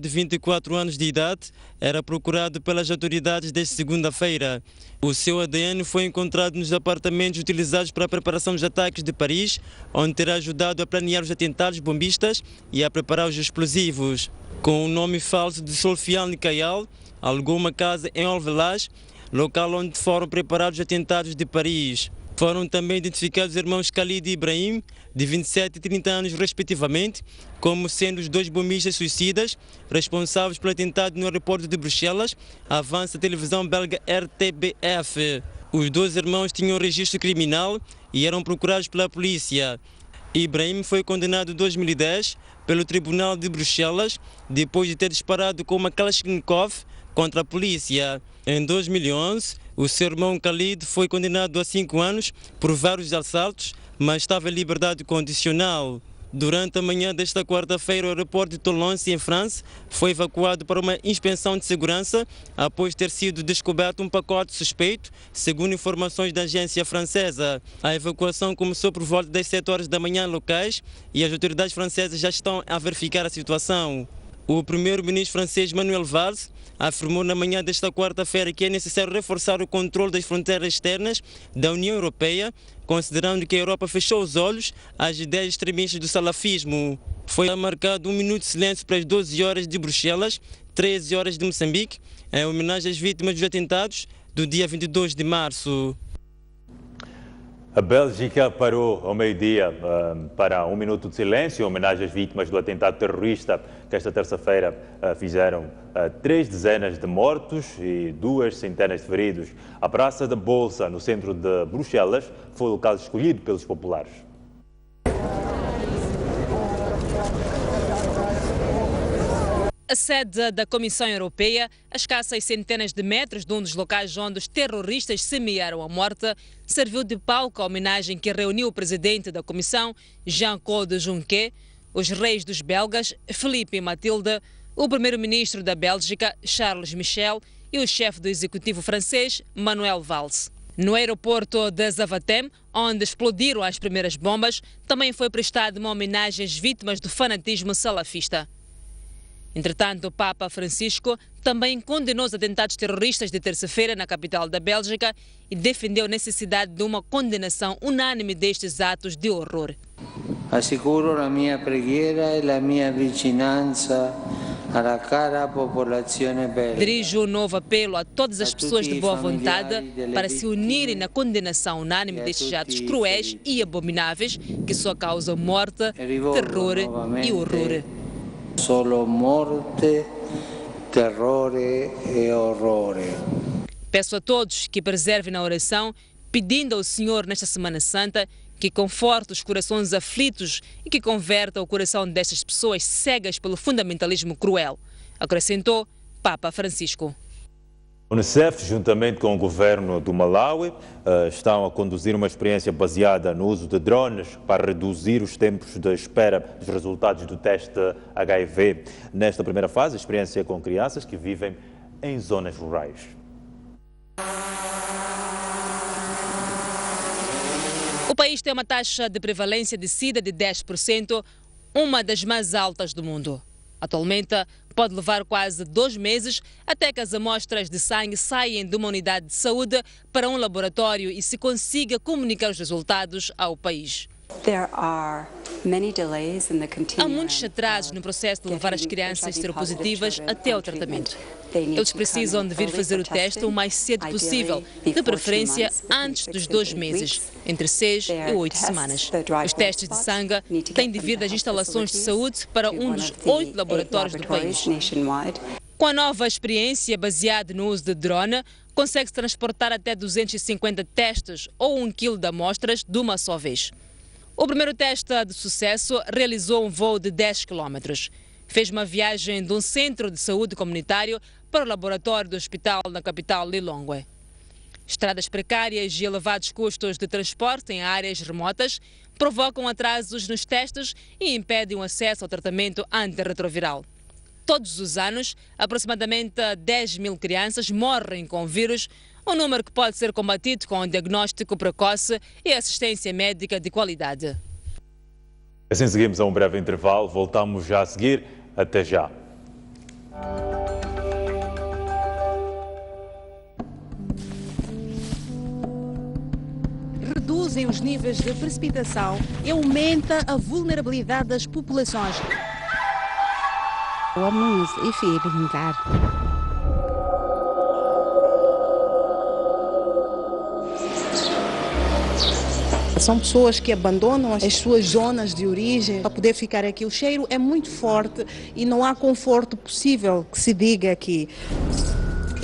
De 24 anos de idade, era procurado pelas autoridades desde segunda-feira. O seu ADN foi encontrado nos apartamentos utilizados para a preparação dos ataques de Paris, onde terá ajudado a planear os atentados bombistas e a preparar os explosivos. Com o nome falso de Sofiane Kayal, alugou uma casa em Olvelage, local onde foram preparados os atentados de Paris. Foram também identificados os irmãos Khalid e Ibrahim, de 27 e 30 anos respectivamente, como sendo os dois bombistas suicidas responsáveis pelo atentado no aeroporto de Bruxelas, avança a televisão belga RTBF. Os dois irmãos tinham registro criminal e eram procurados pela polícia. Ibrahim foi condenado em 2010 pelo Tribunal de Bruxelas, depois de ter disparado com uma Kalashnikov contra a polícia. Em 2011, o seu irmão Khalid foi condenado a 5 anos por vários assaltos, mas estava em liberdade condicional. Durante a manhã desta quarta-feira, o aeroporto de Toulon, em França, foi evacuado para uma inspeção de segurança após ter sido descoberto um pacote suspeito, segundo informações da agência francesa. A evacuação começou por volta das 7 horas da manhã locais e as autoridades francesas já estão a verificar a situação. O primeiro-ministro francês Manuel Valls afirmou na manhã desta quarta-feira que é necessário reforçar o controle das fronteiras externas da União Europeia, considerando que a Europa fechou os olhos às ideias extremistas do salafismo. Foi marcado um minuto de silêncio para as 12 horas de Bruxelas, 13 horas de Moçambique, em homenagem às vítimas dos atentados do dia 22 de março. A Bélgica parou ao meio-dia para um minuto de silêncio em homenagem às vítimas do atentado terrorista que esta terça-feira fizeram 3 dezenas de mortos e 2 centenas de feridos. A Praça da Bolsa, no centro de Bruxelas, foi o local escolhido pelos populares. A sede da Comissão Europeia, a escassas centenas de metros de um dos locais onde os terroristas semearam a morte, serviu de palco à homenagem que reuniu o presidente da Comissão, Jean-Claude Juncker, os reis dos belgas, Filipe e Matilde, o primeiro-ministro da Bélgica, Charles Michel, e o chefe do executivo francês, Manuel Valls. No aeroporto de Zaventem, onde explodiram as primeiras bombas, também foi prestada uma homenagem às vítimas do fanatismo salafista. Entretanto, o Papa Francisco também condenou os atentados terroristas de terça-feira na capital da Bélgica e defendeu a necessidade de uma condenação unânime destes atos de horror. Assicuro a minha preghiera e a minha vicinança alla cara popolazione belga. Dirijo um novo apelo a todas as pessoas de boa vontade para se unirem na condenação unânime destes atos cruéis e abomináveis que só causam morte, terror e horror. Solo morte, terrore e horrore. Peço a todos que preservem na oração, pedindo ao Senhor nesta Semana Santa que conforte os corações aflitos e que converta o coração destas pessoas cegas pelo fundamentalismo cruel, acrescentou Papa Francisco. A Unicef, juntamente com o governo do Malawi, estão a conduzir uma experiência baseada no uso de drones para reduzir os tempos de espera dos resultados do teste HIV. Nesta primeira fase, a experiência é com crianças que vivem em zonas rurais. O país tem uma taxa de prevalência de SIDA de 10%, uma das mais altas do mundo. Atualmente, pode levar quase 2 meses até que as amostras de sangue saiam de uma unidade de saúde para um laboratório e se consiga comunicar os resultados ao país. Há muitos atrasos no processo de levar as crianças seropositivas até ao tratamento. Eles precisam de vir fazer o teste o mais cedo possível, de preferência antes dos 2 meses, entre 6 e 8 semanas. Os testes de sangue têm de vir das instalações de saúde para um dos 8 laboratórios do país. Com a nova experiência baseada no uso de drone, consegue-se transportar até 250 testes ou 1 kg de amostras de uma só vez. O primeiro teste de sucesso realizou um voo de 10 km. Fez uma viagem de um centro de saúde comunitário para o laboratório do hospital na capital Lilongwe. Estradas precárias e elevados custos de transporte em áreas remotas provocam atrasos nos testes e impedem o acesso ao tratamento antirretroviral. Todos os anos, aproximadamente 10.000 crianças morrem com o vírus, um número que pode ser combatido com um diagnóstico precoce e assistência médica de qualidade. Assim seguimos a um breve intervalo, voltamos já a seguir. Até já. Reduzem os níveis de precipitação e aumenta a vulnerabilidade das populações. Vamos brincar. São pessoas que abandonam as suas zonas de origem para poder ficar aqui. O cheiro é muito forte e não há conforto possível que se diga aqui.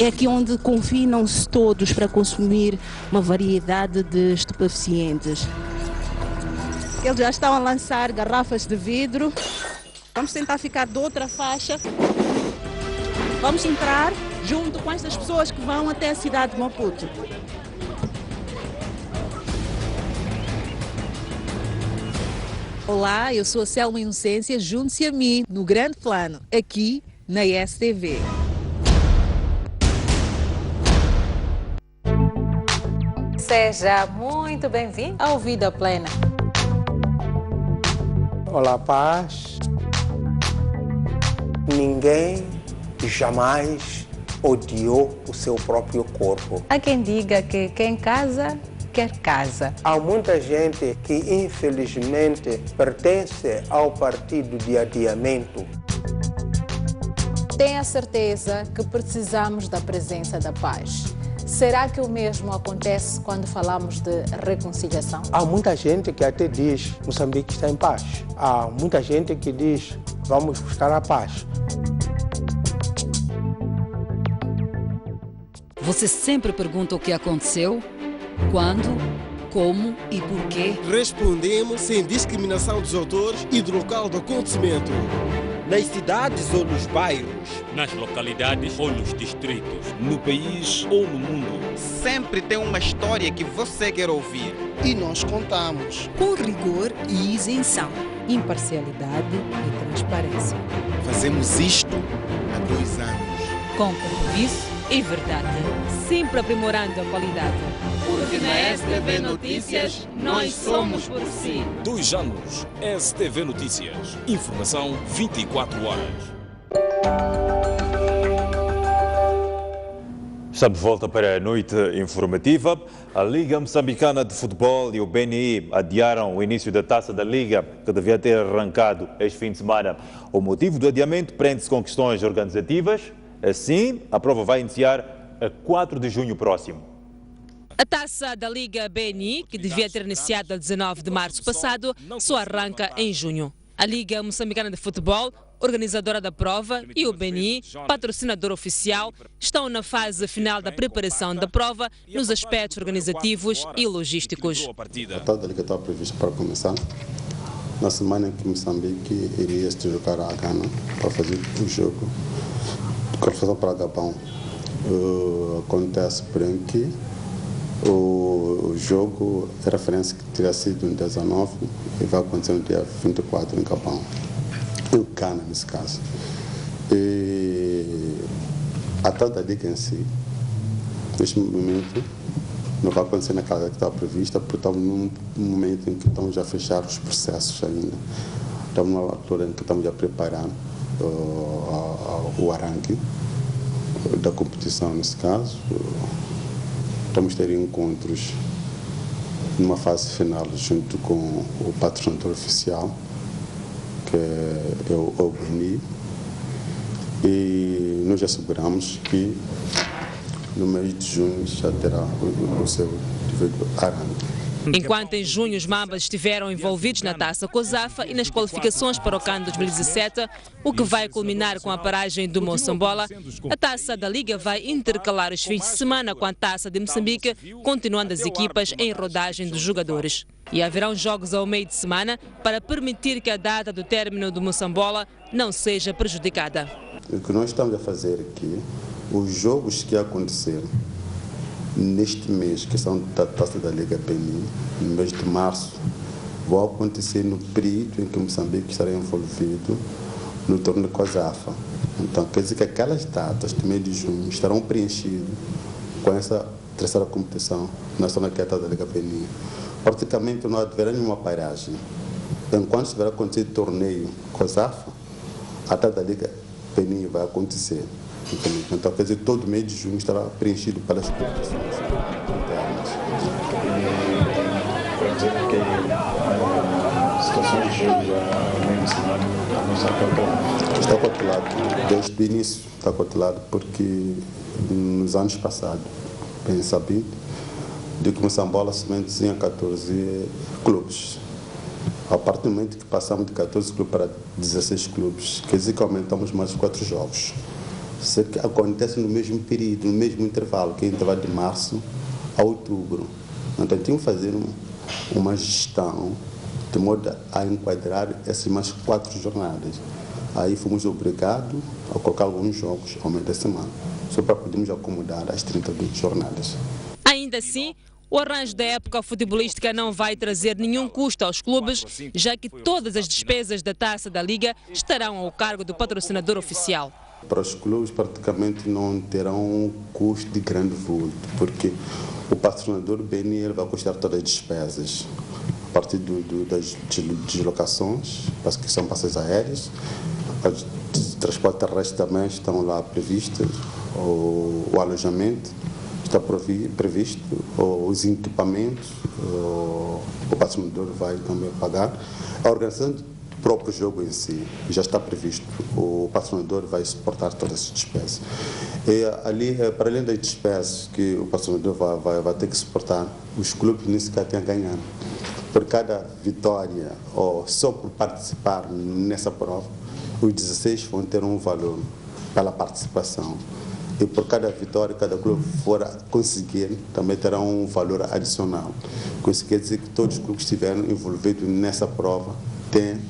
É aqui onde confinam-se todos para consumir uma variedade de estupefacientes. Eles já estão a lançar garrafas de vidro. Vamos tentar ficar de outra faixa. Vamos entrar junto com estas pessoas que vão até a cidade de Maputo. Olá, eu sou a Selma Inocência, junte-se a mim no Grande Plano, aqui na STV. Seja muito bem-vindo ao Vida Plena. Olá, paz. Ninguém jamais odiou o seu próprio corpo. Há quem diga que quem casa, quer casa. Há muita gente que, infelizmente, pertence ao partido de adiamento. Tenha certeza que precisamos da presença da paz. Será que o mesmo acontece quando falamos de reconciliação? Há muita gente que até diz que Moçambique está em paz. Há muita gente que diz vamos buscar a paz. Você sempre pergunta o que aconteceu, quando, como e porquê? Respondemos sem discriminação dos autores e do local do acontecimento. Nas cidades ou nos bairros, nas localidades ou nos distritos, no país ou no mundo. Sempre tem uma história que você quer ouvir. E nós contamos. Com rigor e isenção. Imparcialidade e transparência. Fazemos isto há 2 anos. Com compromisso e verdade. Sempre aprimorando a qualidade. Porque na STV Notícias, nós somos por si. 2 anos. STV Notícias. Informação 24 horas. Estamos de volta para a noite informativa. A Liga Moçambicana de Futebol e o BNI adiaram o início da Taça da Liga, que devia ter arrancado este fim de semana. O motivo do adiamento prende-se com questões organizativas. Assim, a prova vai iniciar a 4 de junho próximo. A taça da Liga BNI, que devia ter iniciado a 19 de março passado, só arranca em junho. A Liga Moçambicana de Futebol, organizadora da prova, e o BNI, patrocinador oficial, estão na fase final da preparação da prova nos aspectos organizativos e logísticos. A taça da Liga está prevista para começar na semana em que Moçambique iria se deslocar a Gana para fazer o jogo de qualificação para Gabão. Acontece porém que o jogo de referência que teria sido no 19 e vai acontecer no dia 24 em Gabão, em Gana nesse caso. E a taça da Liga em si, neste momento, não vai acontecer naquela que estava prevista, porque estamos num momento em que estamos a fechar os processos ainda. Estamos numa altura em que estamos a preparar o arranque da competição nesse caso. Vamos ter encontros numa fase final junto com o patrocinador oficial, que é o BNI, e nós asseguramos que no mês de junho já terá o seu devido arranque. Enquanto em junho os Mambas estiveram envolvidos na Taça COSAFA e nas qualificações para o CAN 2017, o que vai culminar com a paragem do Moçambola, a Taça da Liga vai intercalar os fins de semana com a Taça de Moçambique, continuando as equipas em rodagem dos jogadores. E haverão jogos ao meio de semana para permitir que a data do término do Moçambola não seja prejudicada. O que nós estamos a fazer aqui, os jogos que aconteceram neste mês, que são da Taça da Liga BNI, no mês de março, vão acontecer no período em que Moçambique estará envolvido no torneio COSAFA. Então, quer dizer que aquelas datas do mês de junho estarão preenchidas com essa terceira competição nacional que é a Taça da Liga BNI. Praticamente não haverá nenhuma paragem. Enquanto estiver acontecendo o torneio COSAFA, a Taça da Liga Benin vai acontecer. Então, quer dizer, todo mês de junho estará preenchido pelas competições internas. Para dizer que a situação de jogo já vem ensinando a nossa cautelada. Está cautelado, desde o início está cautelado, porque nos anos passados, bem sabido, de que Moçambola somente tinha 14 clubes. A partir do momento que passamos de 14 clubes para 16 clubes, quer dizer que aumentamos mais 4 jogos. Isso que acontece no mesmo período, no mesmo intervalo, que é o intervalo de março a outubro. Então, tínhamos que fazer uma gestão de modo a enquadrar essas mais 4 jornadas. Aí fomos obrigados a colocar alguns jogos ao meio da semana, só para podermos acomodar as 32 jornadas. Ainda assim, o arranjo da época futebolística não vai trazer nenhum custo aos clubes, já que todas as despesas da taça da Liga estarão ao cargo do patrocinador oficial. Para os clubes praticamente não terão um custo de grande vulto, porque o patrocinador Benin ele vai custar todas as despesas, a partir das deslocações, que são passeios aéreos, os transportes terrestres também estão lá previstos, o alojamento está previsto, os equipamentos, o patrocinador vai também pagar. A organização do próprio jogo em si já está previsto, o patrocinador vai suportar todas as despesas. E ali, para além das despesas que o patrocinador vai ter que suportar, os clubes nem sequer têm a ganhar. Por cada vitória, ou só por participar nessa prova, os 16 vão ter um valor pela participação. E por cada vitória, cada clube for conseguir, também terá um valor adicional. Isso quer dizer que todos os clubes que estiveram envolvidos nessa prova têm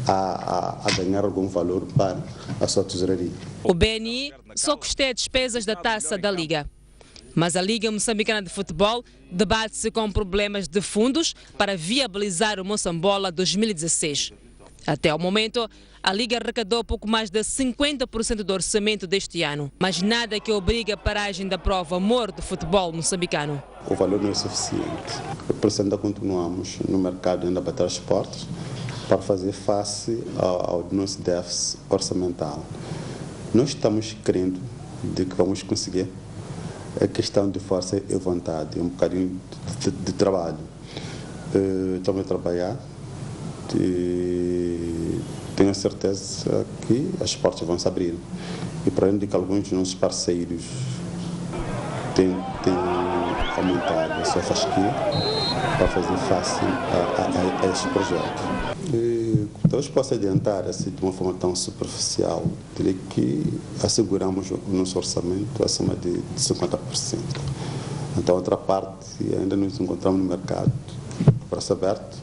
a ganhar algum valor para a sua tesouraria. O BNI só custeia despesas da taça da Liga. Mas a Liga Moçambicana de Futebol debate-se com problemas de fundos para viabilizar o Moçambola 2016. Até o momento, a Liga arrecadou pouco mais de 50% do orçamento deste ano, mas nada que obrigue a paragem da prova amor do futebol moçambicano. O valor não é suficiente, por isso ainda continuamos no mercado, ainda a bater as portas para fazer face ao nosso déficit orçamental. Nós estamos crendo de que vamos conseguir. É questão de força e vontade, um bocadinho de trabalho. Estamos a trabalhar e tenho a certeza que as portas vão se abrir. E para além de que alguns dos nossos parceiros têm aumentado a sua fasquia para fazer face a este projeto. Talvez possa adiantar assim, de uma forma tão superficial, diria que asseguramos o nosso orçamento acima de 50%. Então, a outra parte, ainda nos encontramos no mercado, braço aberto,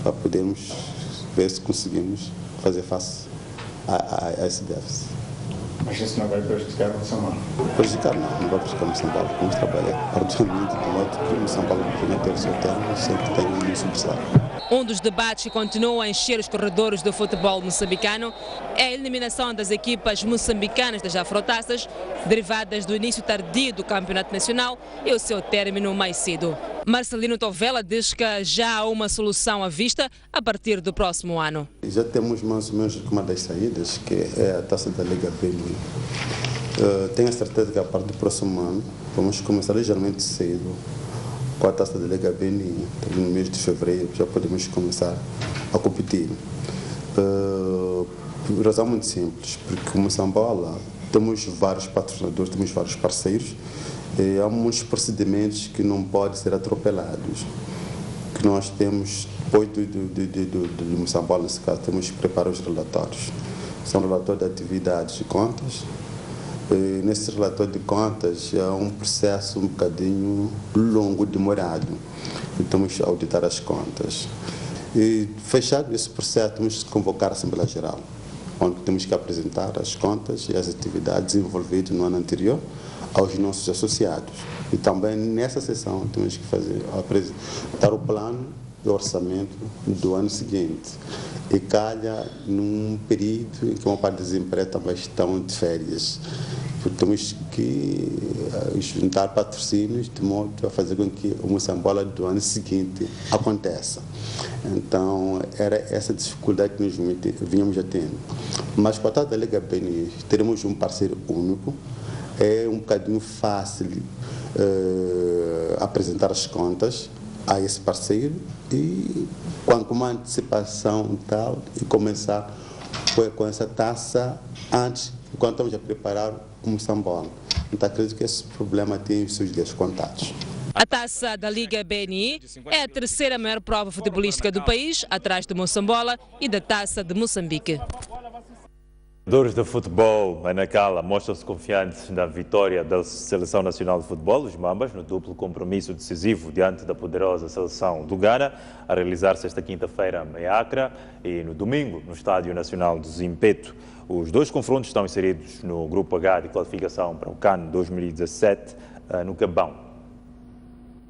para podermos ver se conseguimos fazer face a esse déficit. Mas isso não vai prejudicar o Moçambola? Prejudicar não vai prejudicar o Moçambola. Vamos trabalhar arduamente de modo que o Moçambola venha ter o seu termo sem que tenha nenhum subsídio. Um dos debates que continua a encher os corredores do futebol moçambicano é a eliminação das equipas moçambicanas das afrotaças, derivadas do início tardio do campeonato nacional e o seu término mais cedo. Marcelino Tovela diz que já há uma solução à vista a partir do próximo ano. Já temos mais ou menos uma das saídas, que é a taça da Liga Benin. Tenho a certeza que a partir do próximo ano vamos começar ligeiramente cedo com a taça da Liga Benin. No mês de fevereiro já podemos começar a competir. Por razão muito simples, porque no Moçambola temos vários patrocinadores, temos vários parceiros, e há muitos procedimentos que não podem ser atropelados. Que nós temos, depois do Moçambola, nesse caso, temos que preparar os relatórios. São relatórios de atividades e contas. E nesse relatório de contas é um processo um bocadinho longo, demorado. E temos que auditar as contas. E fechado esse processo, temos que convocar a Assembleia Geral, onde temos que apresentar as contas e as atividades desenvolvidas no ano anterior aos nossos associados. E também nessa sessão temos que apresentar o plano de orçamento do ano seguinte. E calha num período em que uma parte dos empresas também estão de férias. temos que juntar patrocínios de modo a fazer com que o Moçambola do ano seguinte aconteça. Então, era essa dificuldade que nós vínhamos a tendo. Mas com a tal da Liga BNI, teremos um parceiro único, é um bocadinho fácil apresentar as contas a esse parceiro e com uma antecipação e tal, e começar com essa taça antes, enquanto estamos a preparar o Moçambola. Então, acredito que esse problema tem os seus dias contados. A taça da Liga BNI é a terceira maior prova futebolística do país, atrás do Moçambola e da Taça de Moçambique. Jogadores de futebol em Nacala mostram-se confiantes na vitória da Seleção Nacional de Futebol, os Mambas, no duplo compromisso decisivo diante da poderosa seleção do Ghana, a realizar-se esta quinta-feira em Accra e no domingo no Estádio Nacional de Zimpeto. Os dois confrontos estão inseridos no Grupo H de qualificação para o CAN 2017 no Gabão.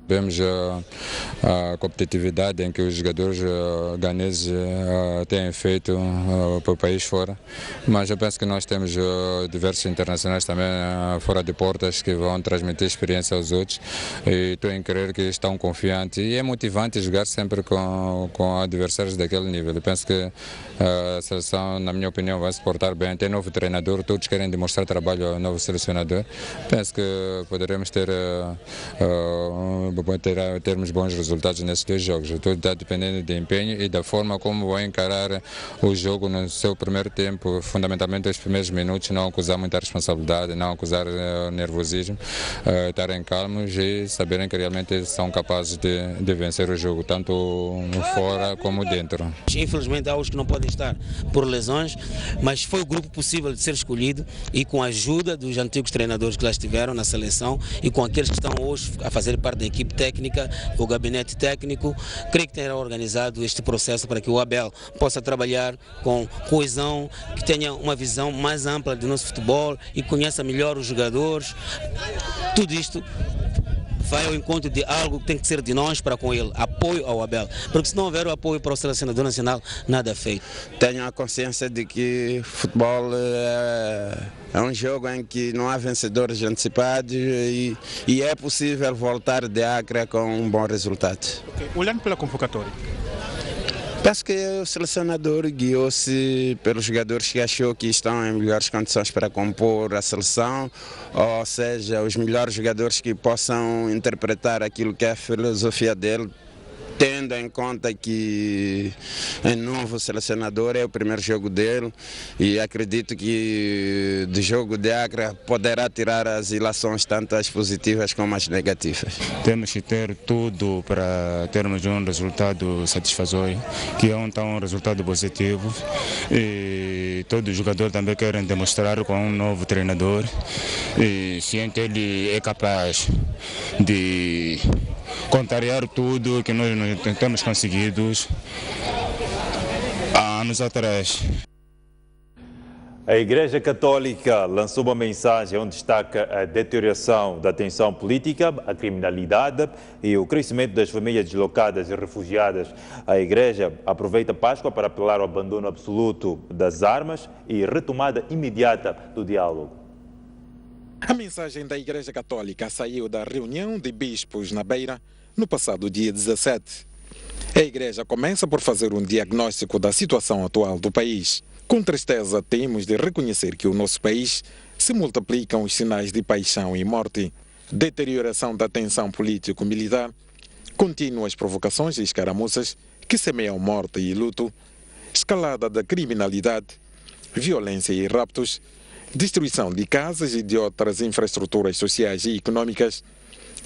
Vemos a competitividade em que os jogadores ganeses têm feito para o país fora, mas eu penso que nós temos diversos internacionais também fora de portas que vão transmitir experiência aos outros e estou em crer que estão confiantes e é motivante jogar sempre com adversários daquele nível. Eu penso que a seleção, na minha opinião, vai se portar bem, tem novo treinador, todos querem demonstrar trabalho ao novo selecionador. Penso que poderemos termos bons resultados nesses dois jogos. Tudo está dependendo do empenho e da forma como vão encarar o jogo no seu primeiro tempo, fundamentalmente os primeiros minutos, não acusar muita responsabilidade, não acusar nervosismo, estarem calmos e saberem que realmente são capazes de vencer o jogo, tanto fora como dentro. Infelizmente há os que não podem estar por lesões, mas foi o grupo possível de ser escolhido e com a ajuda dos antigos treinadores que lá estiveram na seleção e com aqueles que estão hoje a fazer parte da equipe técnica, o gabinete técnico, creio que terá organizado este processo para que o Abel possa trabalhar com coesão, que tenha uma visão mais ampla do nosso futebol e conheça melhor os jogadores. Tudo isto vai ao encontro de algo que tem que ser de nós para com ele, apoio ao Abel, porque se não houver o apoio para o selecionador nacional, nada é feito. Tenho a consciência de que futebol é um jogo em que não há vencedores antecipados e é possível voltar de Accra com um bom resultado. Okay. Olhando pela convocatória, penso que o selecionador guiou-se pelos jogadores que achou que estão em melhores condições para compor a seleção, ou seja, os melhores jogadores que possam interpretar aquilo que é a filosofia dele, tendo em conta que é novo selecionador, é o primeiro jogo dele e acredito que do jogo de Accra poderá tirar as ilações, tanto as positivas como as negativas. Temos que ter tudo para termos um resultado satisfatório, que é um resultado positivo, e todos os jogadores também querem demonstrar com um novo treinador e ciente ele é capaz de contrariar tudo que nós temos conseguido há anos atrás. A Igreja Católica lançou uma mensagem onde destaca a deterioração da tensão política, a criminalidade e o crescimento das famílias deslocadas e refugiadas. A Igreja aproveita a Páscoa para apelar ao abandono absoluto das armas e retomada imediata do diálogo. A mensagem da Igreja Católica saiu da reunião de bispos na Beira no passado dia 17. A Igreja começa por fazer um diagnóstico da situação atual do país. Com tristeza, temos de reconhecer que no nosso país se multiplicam os sinais de paixão e morte, deterioração da tensão político-militar, contínuas provocações e escaramuças que semeiam morte e luto, escalada da criminalidade, violência e raptos, destruição de casas e de outras infraestruturas sociais e econômicas,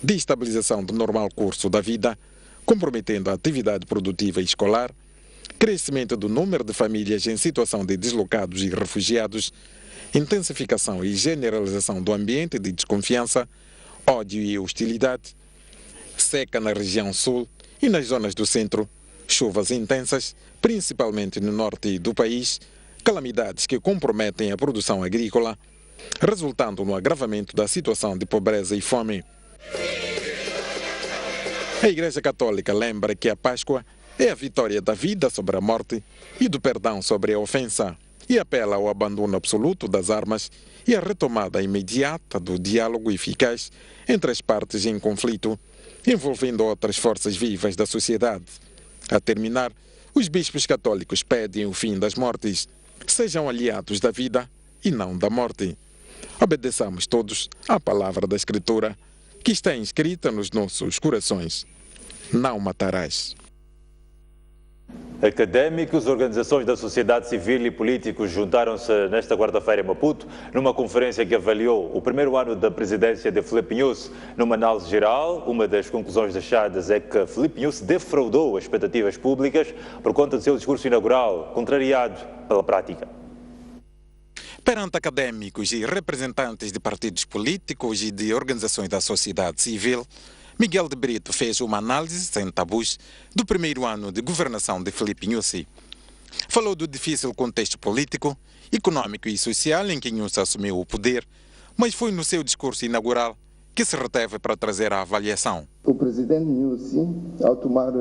destabilização do normal curso da vida, comprometendo a atividade produtiva e escolar, crescimento do número de famílias em situação de deslocados e refugiados, intensificação e generalização do ambiente de desconfiança, ódio e hostilidade, seca na região sul e nas zonas do centro, chuvas intensas, principalmente no norte do país, calamidades que comprometem a produção agrícola, resultando no agravamento da situação de pobreza e fome. A Igreja Católica lembra que a Páscoa é a vitória da vida sobre a morte e do perdão sobre a ofensa. e apela ao abandono absoluto das armas e a retomada imediata do diálogo eficaz entre as partes em conflito, envolvendo outras forças vivas da sociedade. A terminar, os bispos católicos pedem o fim das mortes. Sejam aliados da vida e não da morte. Obedeçamos todos à palavra da Escritura, que está inscrita nos nossos corações. Não matarás. Académicos, organizações da sociedade civil e políticos juntaram-se nesta quarta-feira em Maputo numa conferência que avaliou o primeiro ano da presidência de Filipe Nyusi. Numa análise geral, uma das conclusões deixadas é que Filipe Nyusi defraudou as expectativas públicas por conta do seu discurso inaugural, contrariado pela prática. Perante académicos e representantes de partidos políticos e de organizações da sociedade civil, Miguel de Brito fez uma análise sem tabus do primeiro ano de governação de Filipe Nyusi. Falou do difícil contexto político, econômico e social em que Nyusi assumiu o poder, mas foi no seu discurso inaugural que se reteve para trazer a avaliação. O presidente Nyusi, ao tomar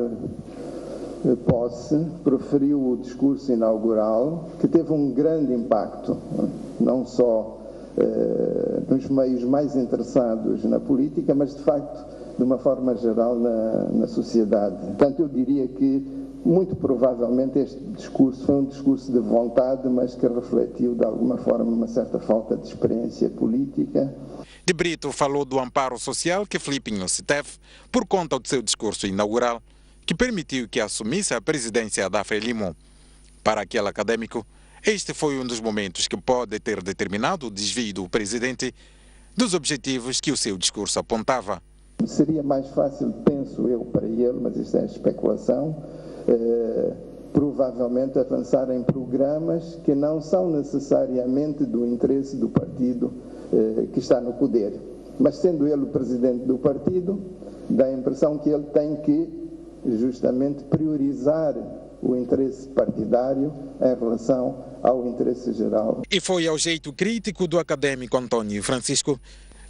posse, proferiu o discurso inaugural que teve um grande impacto, não só nos meios mais interessados na política, mas de facto de uma forma geral na sociedade. Portanto, eu diria que muito provavelmente este discurso foi um discurso de vontade, mas que refletiu de alguma forma uma certa falta de experiência política. De Brito falou do amparo social que Filipe Nyusi teve por conta do seu discurso inaugural, que permitiu que assumisse a presidência da Frelimo. Para aquele académico, este foi um dos momentos que pode ter determinado o desvio do presidente dos objetivos que o seu discurso apontava. Seria mais fácil, penso eu, para ele, mas isto é especulação, provavelmente avançar em programas que não são necessariamente do interesse do partido que está no poder. Mas sendo ele o presidente do partido, dá a impressão que ele tem que justamente priorizar o interesse partidário em relação ao interesse geral. E foi ao jeito crítico do académico Antônio Francisco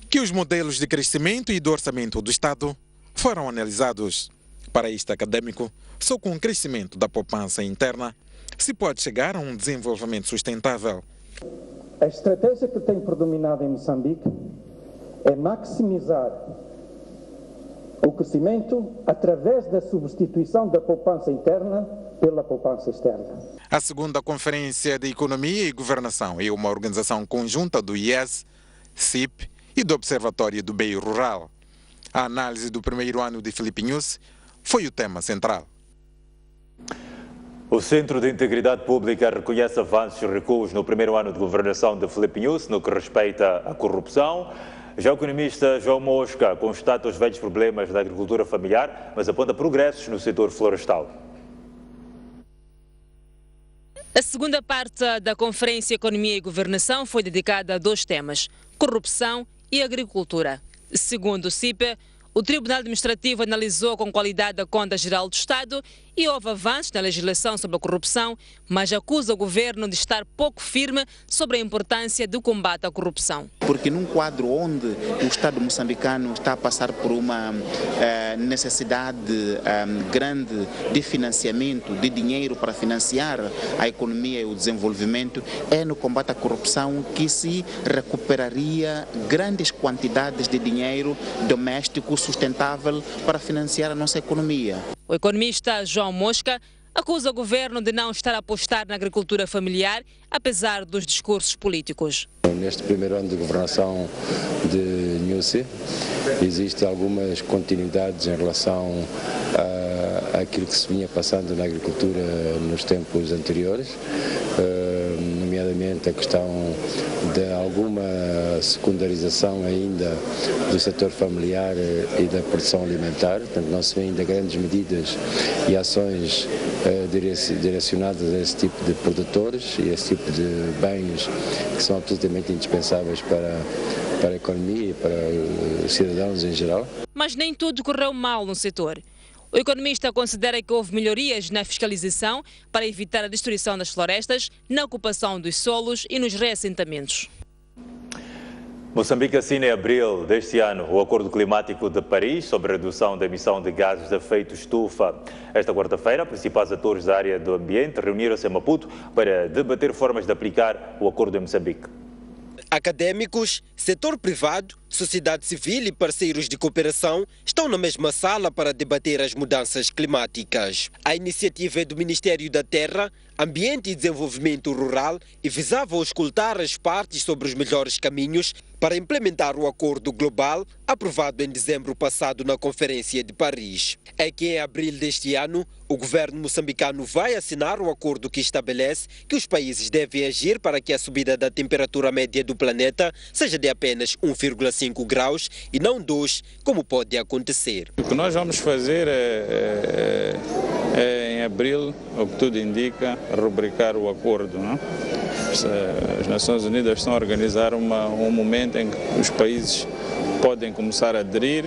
que os modelos de crescimento e do orçamento do Estado foram analisados. Para este académico, só com o crescimento da poupança interna se pode chegar a um desenvolvimento sustentável. A estratégia que tem predominado em Moçambique é maximizar o crescimento através da substituição da poupança interna pela poupança externa. A segunda Conferência de Economia e Governação é uma organização conjunta do IES, CIP e do Observatório do Meio Rural. A análise do primeiro ano de Filipe Nyusi foi o tema central. O Centro de Integridade Pública reconhece avanços e recuos no primeiro ano de governação de Filipe Nyusi no que respeita à corrupção. Já o economista João Mosca constata os velhos problemas da agricultura familiar, mas aponta progressos no setor florestal. A segunda parte da Conferência Economia e Governação foi dedicada a dois temas: corrupção e agricultura. Segundo o CIPE, o Tribunal Administrativo analisou com qualidade a Conta Geral do Estado e houve avanços na legislação sobre a corrupção, mas acusa o governo de estar pouco firme sobre a importância do combate à corrupção. Porque num quadro onde o Estado moçambicano está a passar por uma necessidade grande de financiamento, de dinheiro para financiar a economia e o desenvolvimento, é no combate à corrupção que se recuperaria grandes quantidades de dinheiro doméstico sustentável para financiar a nossa economia. O economista João Mosca acusa o governo de não estar a apostar na agricultura familiar, apesar dos discursos políticos. Neste primeiro ano de governação de Nyusi, existem algumas continuidades em relação àquilo que se vinha passando na agricultura nos tempos anteriores, nomeadamente a questão de alguma secundarização ainda do setor familiar e da produção alimentar. Portanto, não se vê ainda grandes medidas e ações direcionadas a esse tipo de produtores e esse tipo de bens que são absolutamente indispensáveis para a economia e para os cidadãos em geral. Mas nem tudo correu mal no setor. O economista considera que houve melhorias na fiscalização para evitar a destruição das florestas, na ocupação dos solos e nos reassentamentos. Moçambique assina em abril deste ano o Acordo Climático de Paris sobre a redução da emissão de gases de efeito estufa. Esta quarta-feira, principais atores da área do ambiente reuniram-se em Maputo para debater formas de aplicar o acordo em Moçambique. Académicos, setor privado, sociedade civil e parceiros de cooperação estão na mesma sala para debater as mudanças climáticas. A iniciativa é do Ministério da Terra, Ambiente e Desenvolvimento Rural e visava escutar as partes sobre os melhores caminhos para implementar o acordo global aprovado em dezembro passado na Conferência de Paris. É que em abril deste ano, o governo moçambicano vai assinar o acordo que estabelece que os países devem agir para que a subida da temperatura média do planeta seja de apenas 1,5 graus e não 2, como pode acontecer. O que nós vamos fazer é em abril, o que tudo indica, rubricar o acordo, não? As Nações Unidas estão a organizar um momento em que os países podem começar a aderir.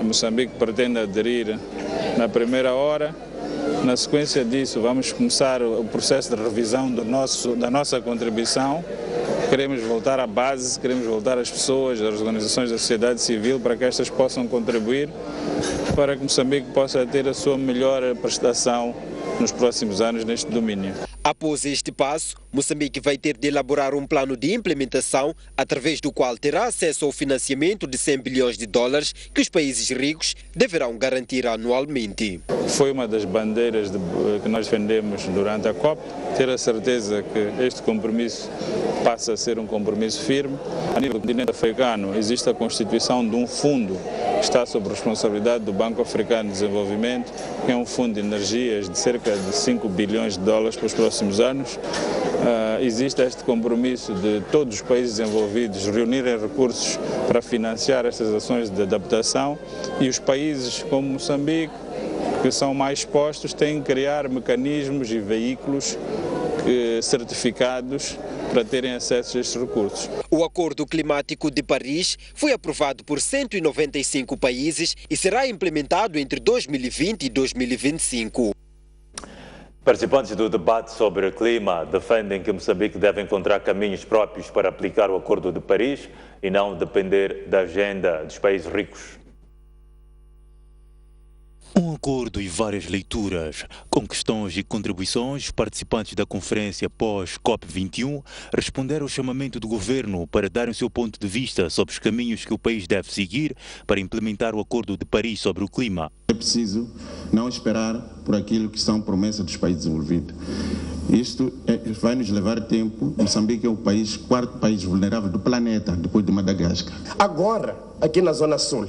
Moçambique pretende aderir na primeira hora. Na sequência disso, vamos começar o processo de revisão da nossa contribuição. Queremos voltar à base, queremos voltar às pessoas, às organizações da sociedade civil, para que estas possam contribuir, para que Moçambique possa ter a sua melhor prestação nos próximos anos neste domínio. Após este passo, Moçambique vai ter de elaborar um plano de implementação, através do qual terá acesso ao financiamento de 100 bilhões de dólares que os países ricos deverão garantir anualmente. Foi uma das bandeiras que nós defendemos durante a COP, ter a certeza que este compromisso passa a ser um compromisso firme. A nível do continente africano, existe a constituição de um fundo que está sob responsabilidade do Banco Africano de Desenvolvimento, que é um fundo de energias de cerca de 5 bilhões de dólares para os próximos anos. Existe este compromisso de todos os países envolvidos reunirem recursos para financiar estas ações de adaptação, e os países como Moçambique, que são mais expostos, têm que criar mecanismos e veículos certificados para terem acesso a estes recursos. O Acordo Climático de Paris foi aprovado por 195 países e será implementado entre 2020 e 2025. Participantes do debate sobre o clima defendem que Moçambique deve encontrar caminhos próprios para aplicar o Acordo de Paris e não depender da agenda dos países ricos. Um acordo e várias leituras. Com questões e contribuições, os participantes da conferência pós-COP21 responderam ao chamamento do governo para darem o seu ponto de vista sobre os caminhos que o país deve seguir para implementar o Acordo de Paris sobre o clima. É preciso não esperar por aquilo que são promessas dos países desenvolvidos. Isto vai nos levar tempo. Moçambique é o quarto país vulnerável do planeta, depois de Madagascar. Agora, aqui na Zona Sul,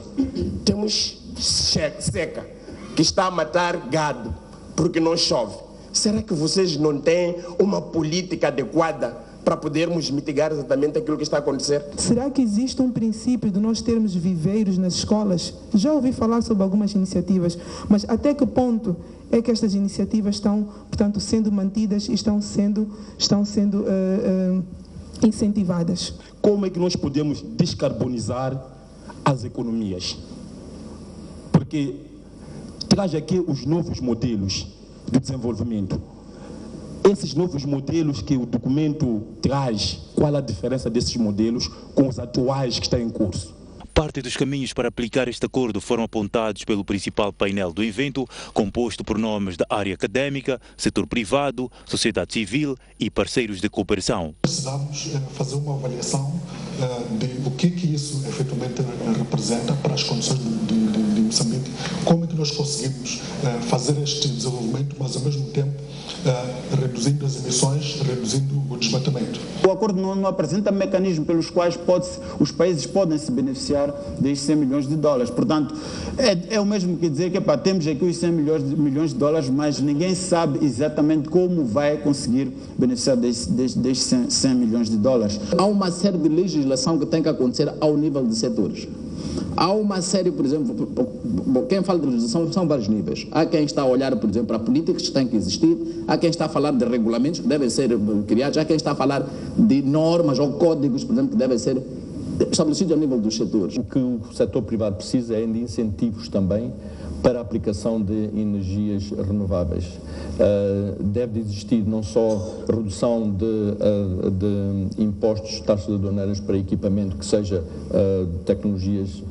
temos seca, que está a matar gado, porque não chove. Será que vocês não têm uma política adequada para podermos mitigar exatamente aquilo que está a acontecer? Será que existe um princípio de nós termos viveiros nas escolas? Já ouvi falar sobre algumas iniciativas, mas até que ponto é que estas iniciativas estão, portanto, sendo mantidas e estão sendo incentivadas? Como é que nós podemos descarbonizar as economias? Porque traz aqui os novos modelos de desenvolvimento. Esses novos modelos que o documento traz, qual a diferença desses modelos com os atuais que estão em curso? Parte dos caminhos para aplicar este acordo foram apontados pelo principal painel do evento, composto por nomes da área académica, setor privado, sociedade civil e parceiros de cooperação. Precisamos fazer uma avaliação de o que isso efetivamente representa para as condições de Moçambique, como é que nós conseguimos fazer este desenvolvimento, mas ao mesmo tempo reduzindo as emissões, reduzindo o desmatamento. O acordo não apresenta mecanismos pelos quais os países podem se beneficiar destes 100 milhões de dólares. Portanto, é o mesmo que dizer que temos aqui os 100 milhões de dólares, mas ninguém sabe exatamente como vai conseguir beneficiar destes 100 milhões de dólares. Há uma série de legislação que tem que acontecer ao nível de setores. Há uma série, por exemplo, quem fala de legislação são vários níveis. Há quem está a olhar, por exemplo, para políticas que têm que existir, há quem está a falar de regulamentos que devem ser criados, há quem está a falar de normas ou códigos, por exemplo, que devem ser estabelecidos ao nível dos setores. O que o setor privado precisa é de incentivos também para a aplicação de energias renováveis. Deve existir não só redução de impostos, taxas aduaneiras para equipamento que seja de tecnologias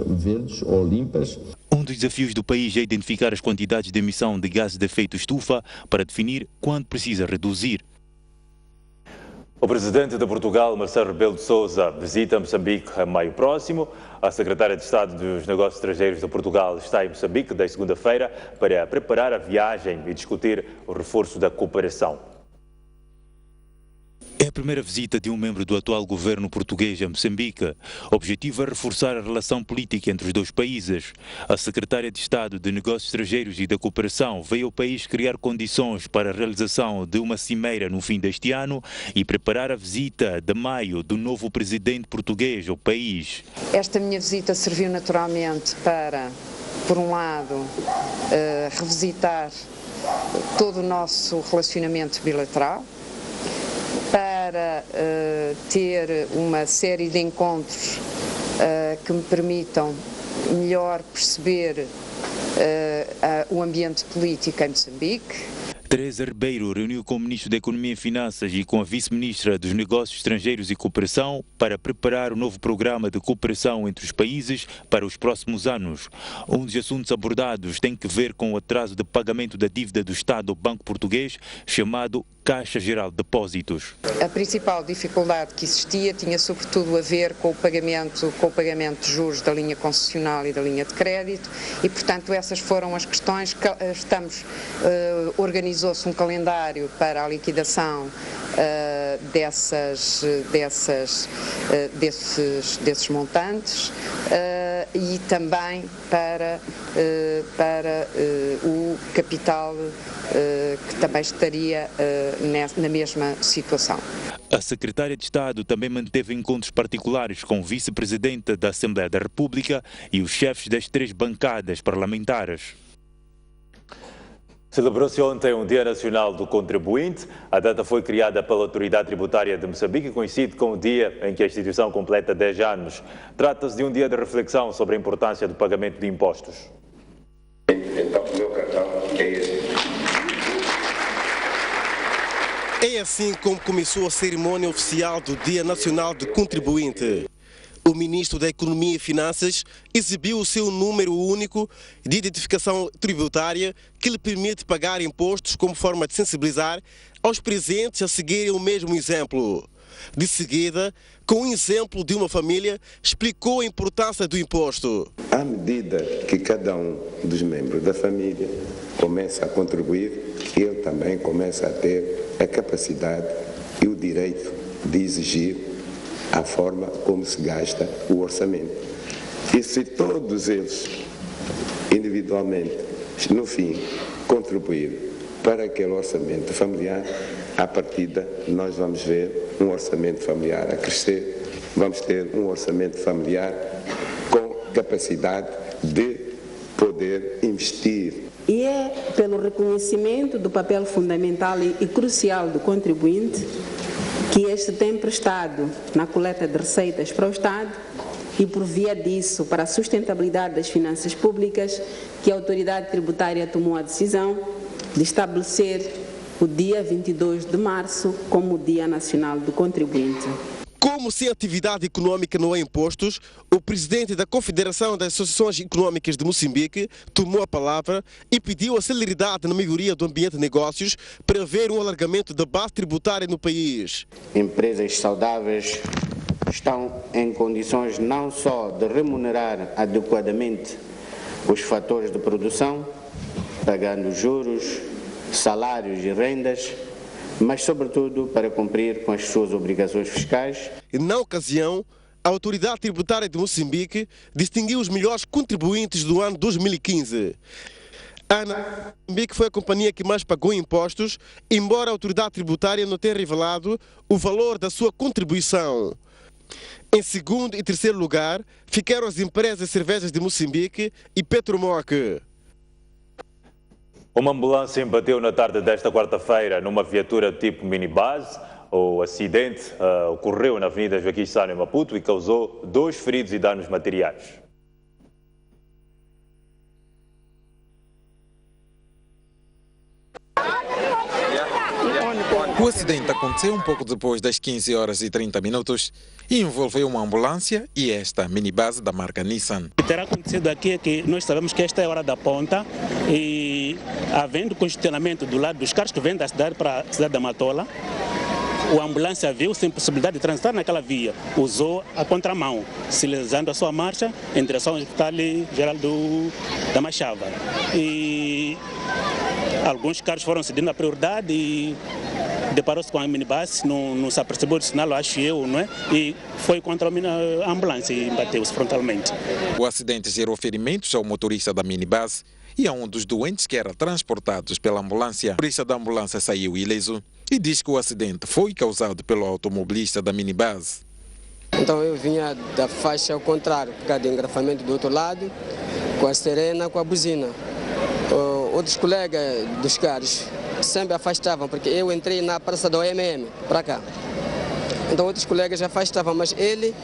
verdes ou limpas. Um dos desafios do país é identificar as quantidades de emissão de gases de efeito estufa para definir quando precisa reduzir. O presidente de Portugal, Marcelo Rebelo de Sousa, visita Moçambique a maio próximo. A secretária de Estado dos Negócios Estrangeiros de Portugal está em Moçambique desde segunda-feira para preparar a viagem e discutir o reforço da cooperação. É a primeira visita de um membro do atual governo português a Moçambique. O objetivo é reforçar a relação política entre os dois países. A secretária de Estado de Negócios Estrangeiros e da Cooperação veio ao país criar condições para a realização de uma cimeira no fim deste ano e preparar a visita de maio do novo presidente português ao país. Esta minha visita serviu naturalmente para, por um lado, revisitar todo o nosso relacionamento bilateral, para ter uma série de encontros que me permitam melhor perceber o ambiente político em Moçambique. Teresa Ribeiro reuniu com o Ministro da Economia e Finanças e com a Vice-Ministra dos Negócios Estrangeiros e Cooperação para preparar o novo programa de cooperação entre os países para os próximos anos. Um dos assuntos abordados tem que ver com o atraso de pagamento da dívida do Estado ao Banco Português, chamado Caixa Geral de Depósitos. A principal dificuldade que existia tinha sobretudo a ver com o pagamento de juros da linha concessional e da linha de crédito e, portanto, essas foram as questões que organizou-se um calendário para a liquidação desses montantes e também para o capital que também estaria na mesma situação. A secretária de Estado também manteve encontros particulares com o vice-presidente da Assembleia da República e os chefes das 3 bancadas parlamentares. Celebrou-se ontem um Dia Nacional do Contribuinte. A data foi criada pela Autoridade Tributária de Moçambique e coincide com o dia em que a instituição completa 10 anos. Trata-se de um dia de reflexão sobre a importância do pagamento de impostos. Então, o meu cartão é esse. É assim como começou a cerimônia oficial do Dia Nacional do Contribuinte. O Ministro da Economia e Finanças exibiu o seu número único de identificação tributária que lhe permite pagar impostos como forma de sensibilizar aos presentes a seguirem o mesmo exemplo. De seguida, com um exemplo de uma família, explicou a importância do imposto. À medida que cada um dos membros da família começa a contribuir, ele também começa a ter a capacidade e o direito de exigir a forma como se gasta o orçamento. E se todos eles, individualmente, no fim, contribuir para aquele orçamento familiar, à partida nós vamos ver um orçamento familiar a crescer, vamos ter um orçamento familiar com capacidade de poder investir. E é pelo reconhecimento do papel fundamental e crucial do contribuinte que este tem prestado na coleta de receitas para o Estado e por via disso para a sustentabilidade das finanças públicas que a autoridade tributária tomou a decisão de estabelecer o dia 22 de março como o Dia Nacional do Contribuinte. Como sem atividade econômica não há impostos, o presidente da Confederação das Associações Econômicas de Moçambique tomou a palavra e pediu a celeridade na melhoria do ambiente de negócios para haver um alargamento da base tributária no país. Empresas saudáveis estão em condições não só de remunerar adequadamente os fatores de produção, pagando juros, salários e rendas, mas sobretudo para cumprir com as suas obrigações fiscais. Na ocasião, a Autoridade Tributária de Moçambique distinguiu os melhores contribuintes do ano 2015. A Moçambique foi a companhia que mais pagou impostos, embora a Autoridade Tributária não tenha revelado o valor da sua contribuição. Em segundo e terceiro lugar, ficaram as empresas cervejas de Moçambique e Petromoc. Uma ambulância embateu na tarde desta quarta-feira numa viatura tipo minibus. O acidente ocorreu na Avenida Joaquim Sano, em Maputo, e causou 2 feridos e danos materiais. O acidente aconteceu um pouco depois das 15 horas e 30 minutos e envolveu uma ambulância e esta minibase da marca Nissan. O que terá acontecido aqui é que nós sabemos que esta é a hora da ponta e havendo congestionamento do lado dos carros que vêm da cidade para a cidade da Matola, a ambulância viu sem possibilidade de transitar naquela via, usou a contramão, sinalizando a sua marcha em direção ao Hospital Geral da Machava. E alguns carros foram cedendo a prioridade e deparou-se com a minibus, não se apercebeu do sinal, acho eu, não é? E foi contra a ambulância e bateu-se frontalmente. O acidente gerou ferimentos ao motorista da minibus e a um dos doentes que era transportados pela ambulância. O motorista da ambulância saiu ileso e diz que o acidente foi causado pelo automobilista da minibus. Então eu vinha da faixa ao contrário, por causa do engarrafamento do outro lado, com a sirene, com a buzina. Outros colegas dos carros sempre afastavam, porque eu entrei na praça da OMM, para cá. Então outros colegas afastavam, mas ele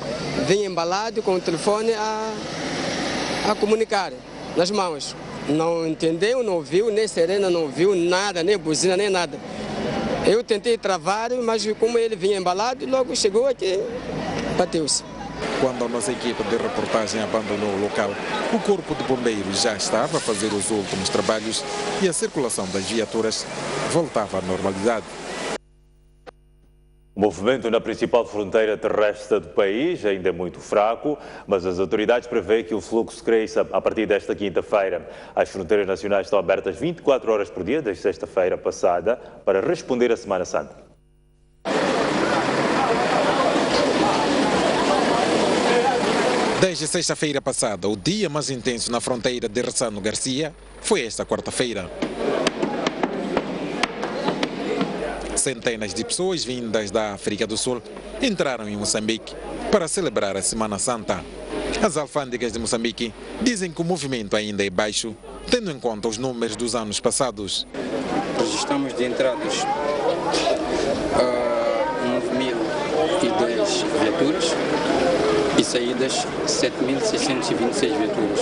vinha embalado com o telefone a comunicar nas mãos. Não entendeu, não viu, nem sirene, não viu nada, nem buzina, nem nada. Eu tentei travar, mas como ele vinha embalado, logo chegou aqui, bateu-se. Quando a nossa equipe de reportagem abandonou o local, o corpo de bombeiros já estava a fazer os últimos trabalhos e a circulação das viaturas voltava à normalidade. O movimento na principal fronteira terrestre do país ainda é muito fraco, mas as autoridades prevêem que o fluxo cresça a partir desta quinta-feira. As fronteiras nacionais estão abertas 24 horas por dia, desde sexta-feira passada, para responder à Semana Santa. Desde sexta-feira passada, o dia mais intenso na fronteira de Ressano Garcia foi esta quarta-feira. Centenas de pessoas vindas da África do Sul entraram em Moçambique para celebrar a Semana Santa. As alfândegas de Moçambique dizem que o movimento ainda é baixo, tendo em conta os números dos anos passados. Registramos de entradas 9.010 viaturas e saídas 7.626 viaturas.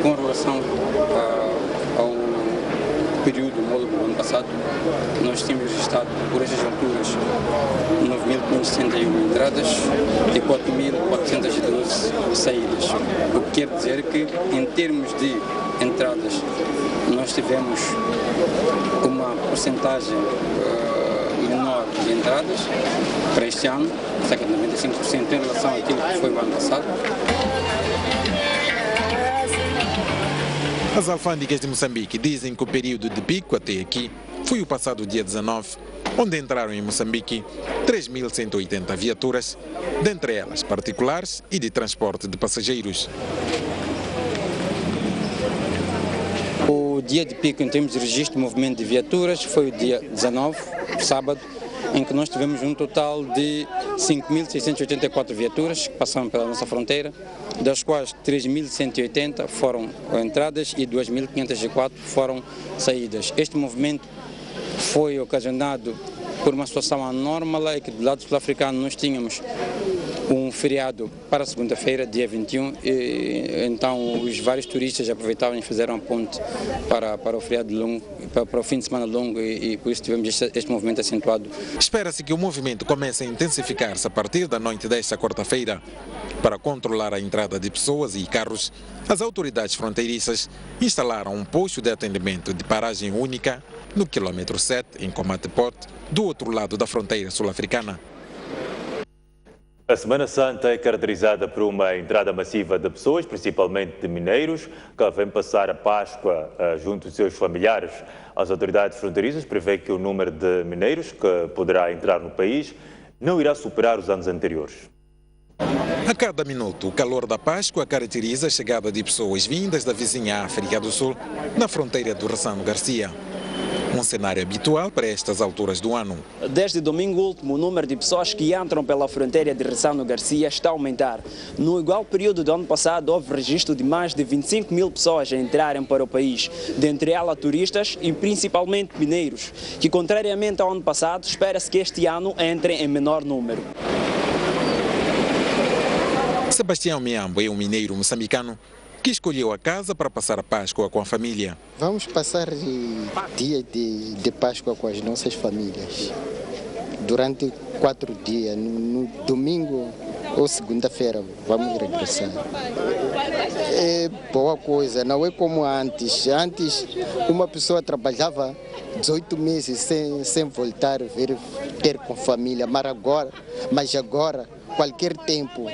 Com relação ao período homólogo do ano passado, nós temos registrado por estas alturas 9.561 entradas e 4.412 saídas. O que quer dizer que, em termos de entradas, nós tivemos uma porcentagem menor de entradas para este ano, cerca de 95% em relação àquilo que foi o ano passado. As alfândegas de Moçambique dizem que o período de pico até aqui foi o passado dia 19, onde entraram em Moçambique 3.180 viaturas, dentre elas particulares e de transporte de passageiros. O dia de pico em termos de registro de movimento de viaturas foi o dia 19, sábado, em que nós tivemos um total de 5.684 viaturas que passaram pela nossa fronteira, das quais 3.180 foram entradas e 2.504 foram saídas. Este movimento foi ocasionado por uma situação anómala, é que do lado sul-africano nós tínhamos um feriado para segunda-feira, dia 21, e então os vários turistas aproveitavam e fizeram a ponte para o feriado longo, para o fim de semana longo e por isso tivemos este movimento acentuado. Espera-se que o movimento comece a intensificar-se a partir da noite desta quarta-feira. Para controlar a entrada de pessoas e carros, as autoridades fronteiriças instalaram um posto de atendimento de paragem única no quilômetro 7, em Komati-Port, do outro lado da fronteira sul-africana. A Semana Santa é caracterizada por uma entrada massiva de pessoas, principalmente de mineiros, que vêm passar a Páscoa junto aos seus familiares. As autoridades fronteiriças prevêem que o número de mineiros que poderá entrar no país não irá superar os anos anteriores. A cada minuto, o calor da Páscoa caracteriza a chegada de pessoas vindas da vizinha África do Sul na fronteira do Ressano Garcia. Um cenário habitual para estas alturas do ano. Desde domingo último, o número de pessoas que entram pela fronteira de Ressano Garcia está a aumentar. No igual período do ano passado, houve registro de mais de 25 mil pessoas a entrarem para o país, dentre elas turistas e principalmente mineiros, que contrariamente ao ano passado, espera-se que este ano entrem em menor número. Sebastião Miambo é um mineiro moçambicano que escolheu a casa para passar a Páscoa com a família. Vamos passar dia de Páscoa com as nossas famílias. Durante 4 dias, no domingo ou segunda-feira, vamos regressar. É boa coisa, não é como antes. Antes, uma pessoa trabalhava 18 meses sem voltar a ter com família, mas agora, qualquer tempo,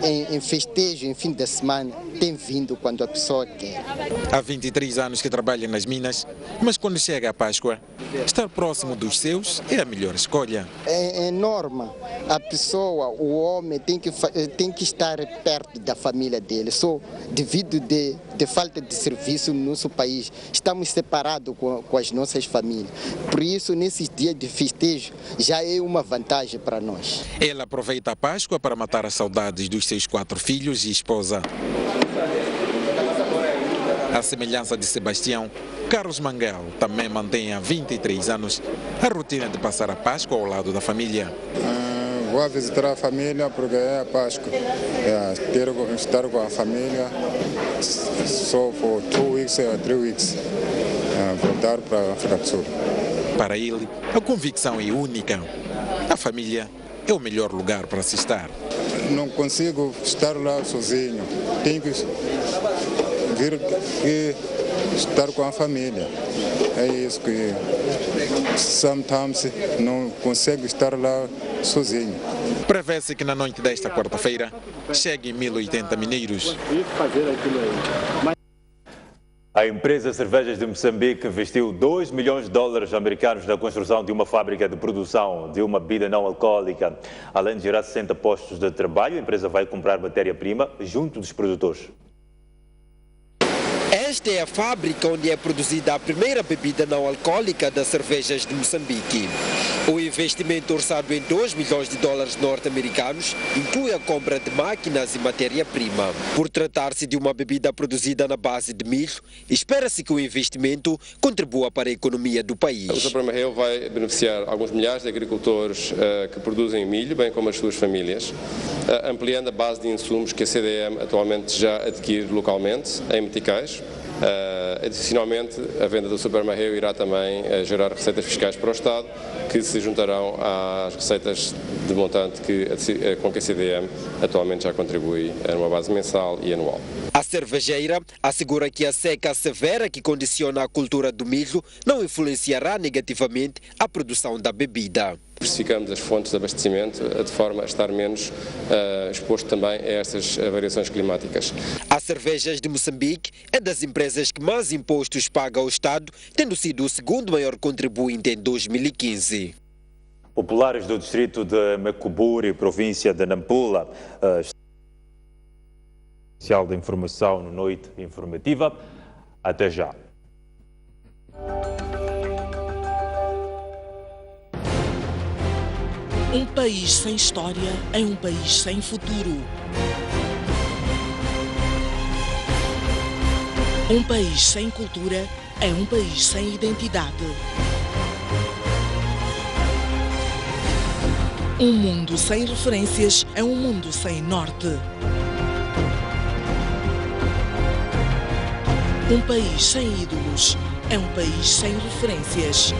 em festejo, em fim de semana, tem vindo quando a pessoa quer. Há 23 anos que trabalha nas minas, mas quando chega a Páscoa, estar próximo dos seus é a melhor escolha. É norma. A pessoa, o homem, tem que estar perto da família dele. Só devido de falta de serviço no nosso país, estamos separados com as nossas famílias. Por isso, nesses dias de festejo, já é uma vantagem para nós. Ela aproveita a Páscoa para matar as saudades dos seus 4 filhos e esposa. À semelhança de Sebastião, Carlos Manguel também mantém há 23 anos a rotina de passar a Páscoa ao lado da família. Vou visitar a família porque é a Páscoa. Ter que estar com a família só por 2 weeks ou 3 weeks. Voltar para a África do Sul. Para ele, a convicção é única. A família é o melhor lugar para se estar. Não consigo estar lá sozinho. Tenho que vir e estar com a família. É isso que sometimes não consigo estar lá sozinho. Prevê-se que na noite desta quarta-feira cheguem 1080 mineiros. A empresa Cervejas de Moçambique investiu $2 milhões americanos na construção de uma fábrica de produção de uma bebida não alcoólica. Além de gerar 60 postos de trabalho, a empresa vai comprar matéria-prima junto dos produtores. Esta é a fábrica onde é produzida a primeira bebida não alcoólica das cervejas de Moçambique. O investimento orçado em $2 milhões norte-americanos inclui a compra de máquinas e matéria-prima. Por tratar-se de uma bebida produzida na base de milho, espera-se que o investimento contribua para a economia do país. O Suprema Hill vai beneficiar alguns milhares de agricultores que produzem milho, bem como as suas famílias, ampliando a base de insumos que a CDM atualmente já adquire localmente em meticais. Adicionalmente, a venda do Supermarreu irá também gerar receitas fiscais para o Estado, que se juntarão às receitas de montante com que a CDM atualmente já contribui numa base mensal e anual. A cervejeira assegura que a seca severa que condiciona a cultura do milho não influenciará negativamente a produção da bebida. Diversificamos as fontes de abastecimento de forma a estar menos exposto também a estas variações climáticas. A Cervejas de Moçambique é das empresas que mais impostos paga ao Estado, tendo sido o segundo maior contribuinte em 2015. Populares do distrito de Mecuburi, província de Nampula, especial de informação no Noite Informativa. Até já. Um país sem história é um país sem futuro. Um país sem cultura é um país sem identidade. Um mundo sem referências é um mundo sem norte. Um país sem ídolos é um país sem referências.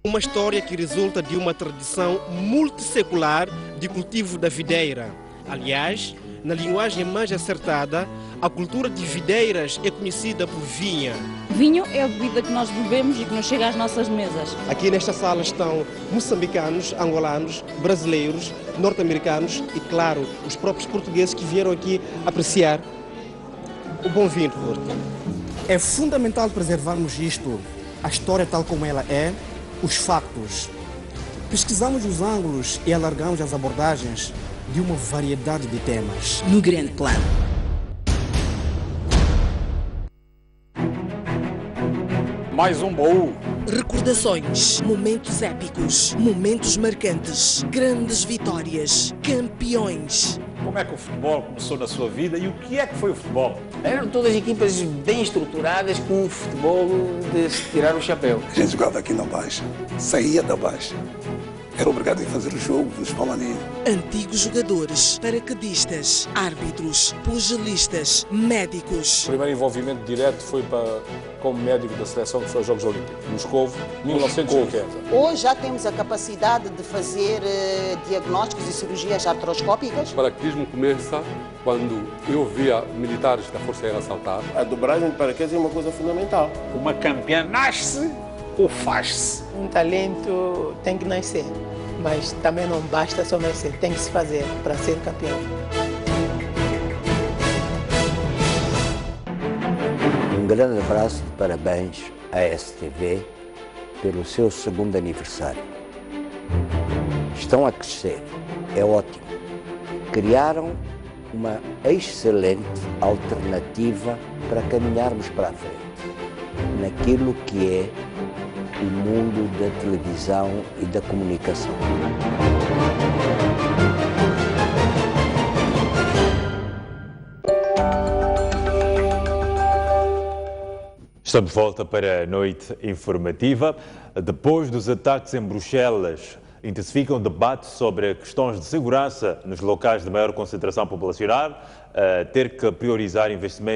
Uma história que resulta de uma tradição multissecular de cultivo da videira. Aliás, na linguagem mais acertada, a cultura de videiras é conhecida por vinha. Vinho é a bebida que nós bebemos e que nos chega às nossas mesas. Aqui nesta sala estão moçambicanos, angolanos, brasileiros, norte-americanos e, claro, os próprios portugueses que vieram aqui apreciar o bom vinho. É fundamental preservarmos isto, a história tal como ela é, os factos. Pesquisamos os ângulos e alargamos as abordagens de uma variedade de temas. No grande plano. Mais um baú. Recordações, momentos épicos, momentos marcantes, grandes vitórias, campeões. como é que o futebol começou na sua vida e o que é que foi o futebol? Eram todas equipas bem estruturadas com um futebol de se tirar o chapéu. A gente jogava aqui na Baixa, saía da Baixa. Era obrigado a fazer o jogo dos Palaninhos. Antigos jogadores, paraquedistas, árbitros, pugilistas, médicos. O primeiro envolvimento direto foi como médico da seleção que foi aos Jogos Olímpicos, Moscovo, 1950. Hoje já temos a capacidade de fazer diagnósticos e cirurgias artroscópicas. O paraquedismo começa quando eu via militares da Força Aérea saltar. A dobragem de paraquedas é uma coisa fundamental. Uma campeã nasce ou faz-se? Um talento tem que nascer, mas também não basta só nascer, tem que se fazer para ser campeão. Um grande abraço de parabéns à STV pelo seu segundo aniversário. Estão a crescer, é ótimo. Criaram uma excelente alternativa para caminharmos para a frente, naquilo que é o mundo da televisão e da comunicação. Estamos de volta para a noite informativa. Depois dos ataques em Bruxelas, intensifica um debate sobre questões de segurança nos locais de maior concentração populacional, ter que priorizar investimentos